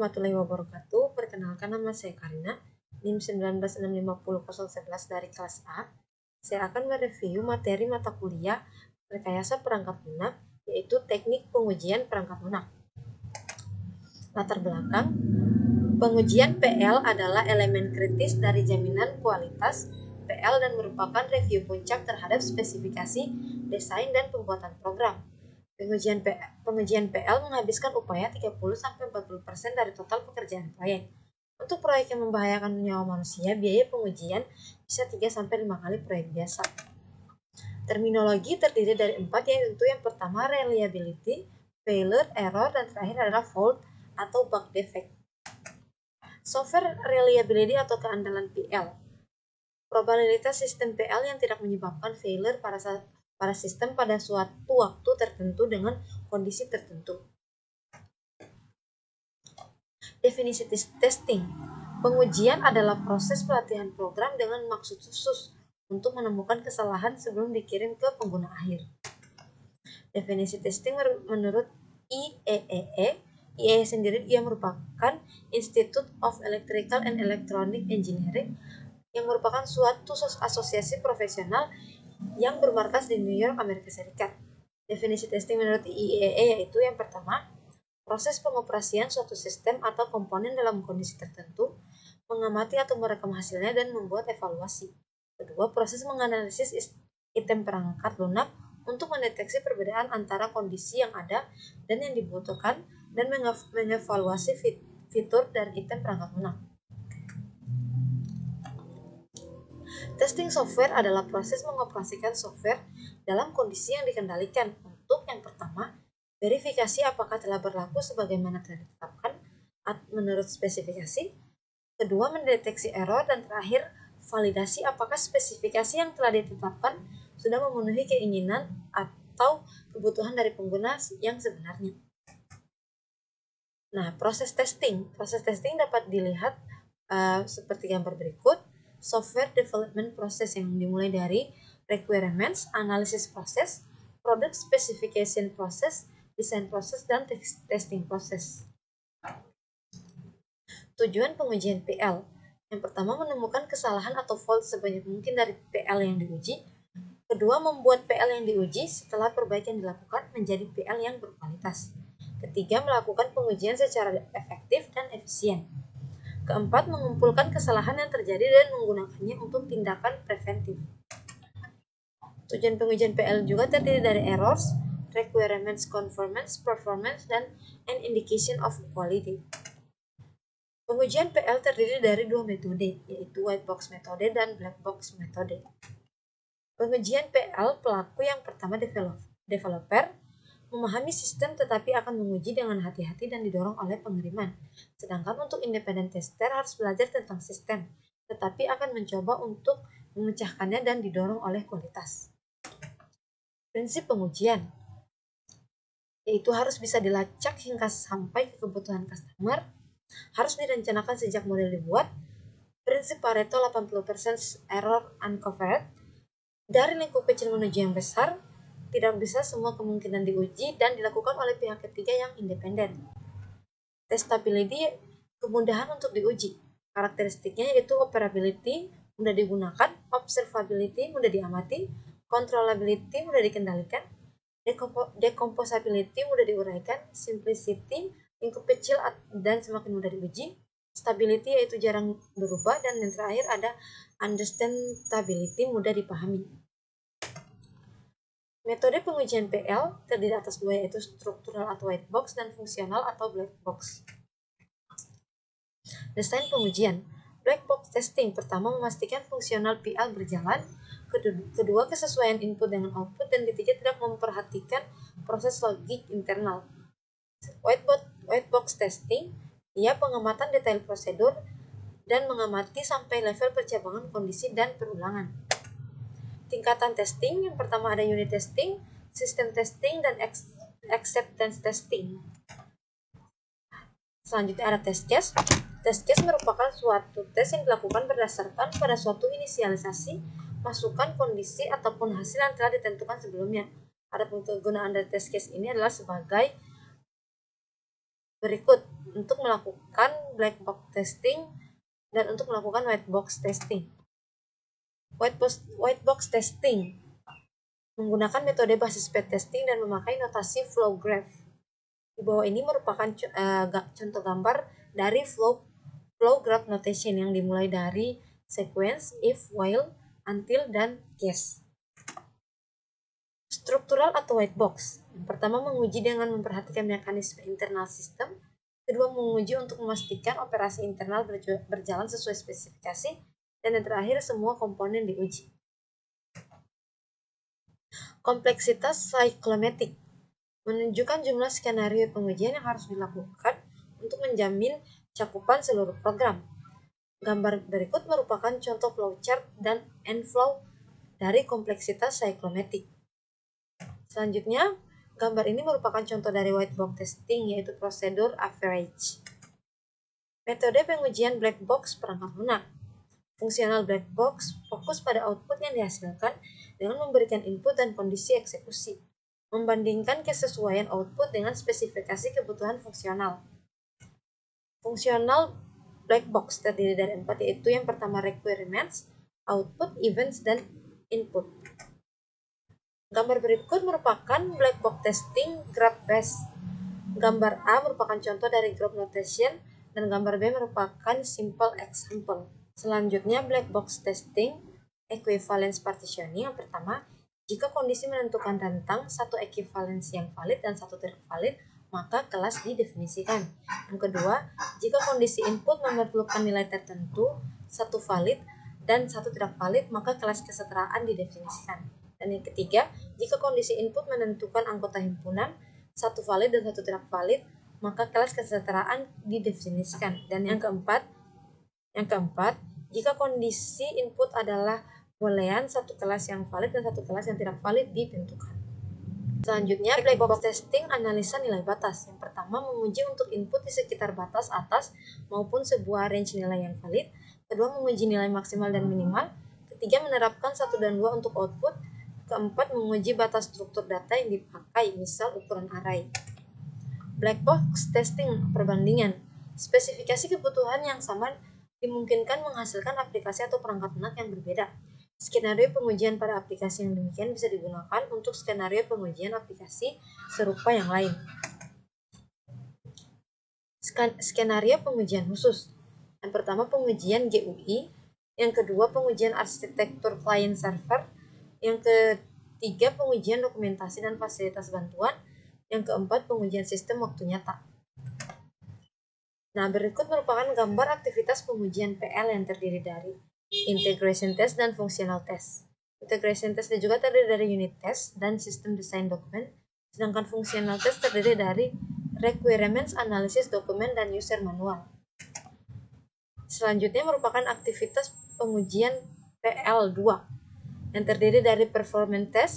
warahmatullahi wabarakatuh. Perkenalkan, nama saya Karina, NIM 1965011 dari kelas A. Saya akan mereview materi mata kuliah rekayasa perangkat lunak, yaitu teknik pengujian perangkat lunak. Latar belakang, pengujian PL adalah elemen kritis dari jaminan kualitas PL dan merupakan review puncak terhadap spesifikasi, desain, dan pembuatan program. Pengujian PL menghabiskan upaya 30-40% dari total pekerjaan proyek. Untuk proyek yang membahayakan nyawa manusia, biaya pengujian bisa 3-5 kali proyek biasa. Terminologi terdiri dari 4, yaitu yang pertama reliability, failure, error, dan terakhir adalah fault atau bug defect. Software reliability atau keandalan PL. Probabilitas sistem PL yang tidak menyebabkan failure pada sistem pada suatu waktu tertentu dengan kondisi tertentu. Definisi testing. Pengujian adalah proses pelatihan program dengan maksud khusus untuk menemukan kesalahan sebelum dikirim ke pengguna akhir. Definisi testing menurut IEEE. IEEE sendiri dia merupakan Institute of Electrical and Electronic Engineering yang merupakan suatu asosiasi profesional yang bermarkas di New York, Amerika Serikat. Definisi testing menurut IEEE yaitu yang pertama, proses pengoperasian suatu sistem atau komponen dalam kondisi tertentu, mengamati atau merekam hasilnya dan membuat evaluasi. Kedua, proses menganalisis item perangkat lunak untuk mendeteksi perbedaan antara kondisi yang ada dan yang dibutuhkan dan mengevaluasi fitur dan item perangkat lunak. Testing software adalah proses mengoperasikan software dalam kondisi yang dikendalikan untuk yang pertama, verifikasi apakah telah berlaku sebagaimana telah ditetapkan menurut spesifikasi. Kedua, mendeteksi error, dan terakhir, validasi apakah spesifikasi yang telah ditetapkan sudah memenuhi keinginan atau kebutuhan dari pengguna yang sebenarnya. Nah, proses testing dapat dilihat seperti gambar berikut. Software development process yang dimulai dari requirements, analisis proses, product specification process, design process, dan testing process. Tujuan pengujian PL. Yang pertama, menemukan kesalahan atau fault sebanyak mungkin dari PL yang diuji. Kedua, membuat PL yang diuji setelah perbaikan dilakukan menjadi PL yang berkualitas. Ketiga, melakukan pengujian secara efektif dan efisien. Keempat, mengumpulkan kesalahan yang terjadi dan menggunakannya untuk tindakan preventif. Tujuan pengujian PL juga terdiri dari errors, requirements conformance, performance, dan an indication of quality. Pengujian PL terdiri dari 2 metode, yaitu white box metode dan black box metode. Pengujian PL pelaku yang pertama developer, memahami sistem tetapi akan menguji dengan hati-hati dan didorong oleh pengiriman. Sedangkan untuk independent tester harus belajar tentang sistem, tetapi akan mencoba untuk memecahkannya dan didorong oleh kualitas. Prinsip pengujian, yaitu harus bisa dilacak hingga sampai ke kebutuhan customer, harus direncanakan sejak model dibuat, prinsip Pareto 80% error uncovered, dari lingkup kecil menuju yang besar, tidak bisa semua kemungkinan diuji dan dilakukan oleh pihak ketiga yang independen. Testability, kemudahan untuk diuji. Karakteristiknya yaitu operability, mudah digunakan, observability, mudah diamati, controllability, mudah dikendalikan, decomposability, mudah diuraikan, simplicity, lingkup kecil dan semakin mudah diuji, stability yaitu jarang berubah, dan yang terakhir ada understandability, mudah dipahami. Metode pengujian PL terdiri atas 2, yaitu struktural atau white box dan fungsional atau black box. Desain pengujian. Black box testing pertama memastikan fungsional PL berjalan, kedua kesesuaian input dengan output, dan ketiga tidak memperhatikan proses logik internal. White box testing, ia pengamatan detail prosedur dan mengamati sampai level percabangan kondisi dan perulangan. Tingkatan testing, yang pertama ada unit testing, system testing, dan acceptance testing. Selanjutnya ada test case. Test case merupakan suatu tes yang dilakukan berdasarkan pada suatu inisialisasi, masukan, kondisi, ataupun hasil yang telah ditentukan sebelumnya. Adapun kegunaan dari test case ini adalah sebagai berikut untuk melakukan black box testing dan untuk melakukan white box testing. White box testing menggunakan metode basis speed testing dan memakai notasi flow graph. Di bawah ini merupakan contoh gambar dari flow graph notation yang dimulai dari sequence, if, while, until, dan case. Struktural atau white box. Yang pertama menguji dengan memperhatikan mekanisme internal sistem. Kedua menguji untuk memastikan operasi internal berjalan sesuai spesifikasi. Dan yang terakhir semua komponen diuji. Kompleksitas cyclomatic menunjukkan jumlah skenario pengujian yang harus dilakukan untuk menjamin cakupan seluruh program. Gambar berikut merupakan contoh flowchart dan end-flow dari kompleksitas cyclomatic. Selanjutnya, gambar ini merupakan contoh dari white box testing, yaitu prosedur average. Metode pengujian black box perangkat lunak. Fungsional black box fokus pada output yang dihasilkan dengan memberikan input dan kondisi eksekusi, membandingkan kesesuaian output dengan spesifikasi kebutuhan fungsional. Fungsional black box terdiri dari 4, yaitu yang pertama requirements, output, events, dan input. Gambar berikut merupakan black box testing graph base. Gambar A merupakan contoh dari graph notation dan gambar B merupakan simple example. Selanjutnya black box testing equivalence partitioning. Yang pertama, jika kondisi menentukan tentang satu equivalence yang valid dan satu tidak valid, maka kelas didefinisikan. Yang kedua, jika kondisi input memerlukan nilai tertentu, satu valid dan satu tidak valid, maka kelas kesetaraan didefinisikan. Dan yang ketiga, jika kondisi input menentukan anggota himpunan, satu valid dan satu tidak valid, maka kelas kesetaraan didefinisikan. Dan yang keempat, jika kondisi input adalah boolean, satu kelas yang valid dan satu kelas yang tidak valid ditentukan. Selanjutnya, black box testing analisa nilai batas. Yang pertama, menguji untuk input di sekitar batas atas maupun sebuah range nilai yang valid. Kedua, menguji nilai maksimal dan minimal. Ketiga, menerapkan 1 dan 2 untuk output. Keempat, menguji batas struktur data yang dipakai, misal ukuran array. Black box testing perbandingan. Spesifikasi kebutuhan yang sama dimungkinkan menghasilkan aplikasi atau perangkat lunak yang berbeda. Skenario pengujian pada aplikasi yang demikian bisa digunakan untuk skenario pengujian aplikasi serupa yang lain. Skenario pengujian khusus. Yang pertama pengujian GUI, yang kedua pengujian arsitektur client server, yang ketiga pengujian dokumentasi dan fasilitas bantuan, yang keempat pengujian sistem waktu nyata. Nah, berikut merupakan gambar aktivitas pengujian PL yang terdiri dari integration test dan functional test. Integration test juga terdiri dari unit test dan system design document, sedangkan functional test terdiri dari requirements analysis dokumen dan user manual. Selanjutnya merupakan aktivitas pengujian PL2 yang terdiri dari performance test,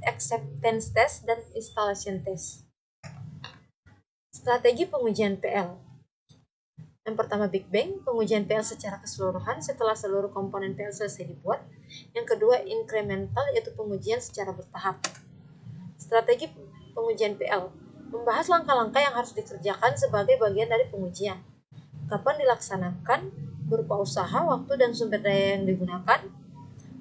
acceptance test, dan installation test. Strategi pengujian PL. Yang pertama Big Bang, pengujian PL secara keseluruhan setelah seluruh komponen PL selesai dibuat. Yang kedua incremental, yaitu pengujian secara bertahap. Strategi pengujian PL, membahas langkah-langkah yang harus dikerjakan sebagai bagian dari pengujian. Kapan dilaksanakan, berupa usaha, waktu, dan sumber daya yang digunakan,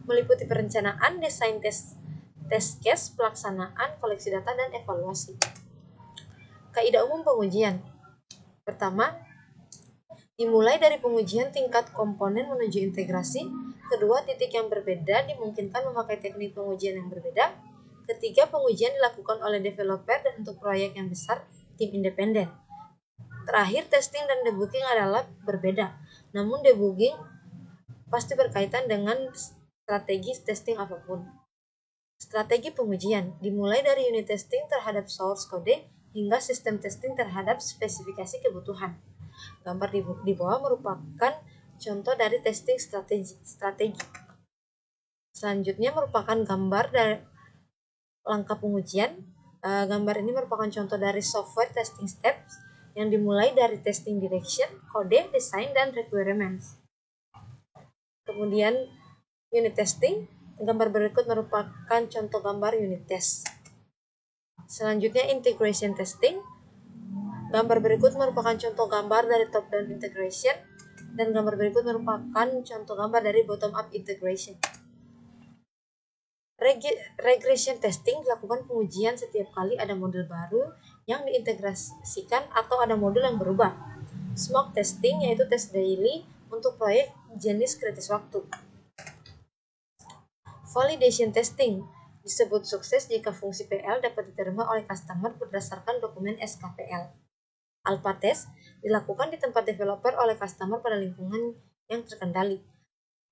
meliputi perencanaan, desain test case, pelaksanaan, koleksi data, dan evaluasi. Kaidah umum pengujian. Pertama, dimulai dari pengujian tingkat komponen menuju integrasi. Kedua, titik yang berbeda dimungkinkan memakai teknik pengujian yang berbeda. Ketiga, pengujian dilakukan oleh developer dan untuk proyek yang besar, tim independen. Terakhir, testing dan debugging adalah berbeda. Namun debugging pasti berkaitan dengan strategi testing apapun. Strategi pengujian dimulai dari unit testing terhadap source code hingga sistem testing terhadap spesifikasi kebutuhan. Gambar di bawah merupakan contoh dari testing strategi. Selanjutnya merupakan gambar dari langkah pengujian. Gambar ini merupakan contoh dari software testing steps yang dimulai dari testing direction, kode, design, dan requirements. Kemudian unit testing. Gambar berikut merupakan contoh gambar unit test. Selanjutnya integration testing. Gambar berikut merupakan contoh gambar dari top-down integration, dan gambar berikut merupakan contoh gambar dari bottom-up integration. Regression testing dilakukan pengujian setiap kali ada model baru yang diintegrasikan atau ada model yang berubah. Smoke testing yaitu tes daily untuk proyek jenis kritis waktu. Validation testing disebut sukses jika fungsi PL dapat diterima oleh customer berdasarkan dokumen SKPL. Alpha test dilakukan di tempat developer oleh customer pada lingkungan yang terkendali.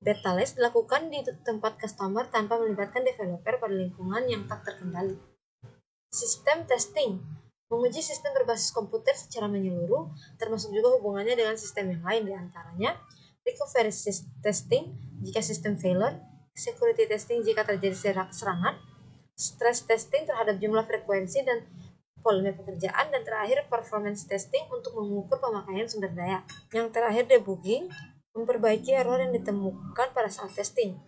Beta test dilakukan di tempat customer tanpa melibatkan developer pada lingkungan yang tak terkendali. Sistem testing menguji sistem berbasis komputer secara menyeluruh, termasuk juga hubungannya dengan sistem yang lain, diantaranya recovery testing jika sistem failure, security testing jika terjadi serangan, stress testing terhadap jumlah frekuensi dan volume pekerjaan, dan terakhir performance testing untuk mengukur pemakaian sumber daya. Yang terakhir debugging, memperbaiki error yang ditemukan pada saat testing.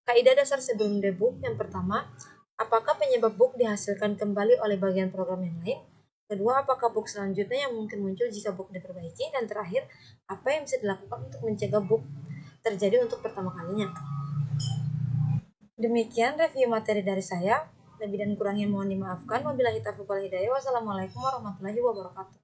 Kaidah dasar sebelum debug yang pertama, apakah penyebab bug dihasilkan kembali oleh bagian program yang lain? Kedua, apakah bug selanjutnya yang mungkin muncul jika bug diperbaiki? Dan terakhir, apa yang bisa dilakukan untuk mencegah bug terjadi untuk pertama kalinya? Demikian review materi dari saya. Lebih dan kurangnya mohon dimaafkan. Wabillahi taufiq wal hidayah. Wassalamualaikum warahmatullahi wabarakatuh.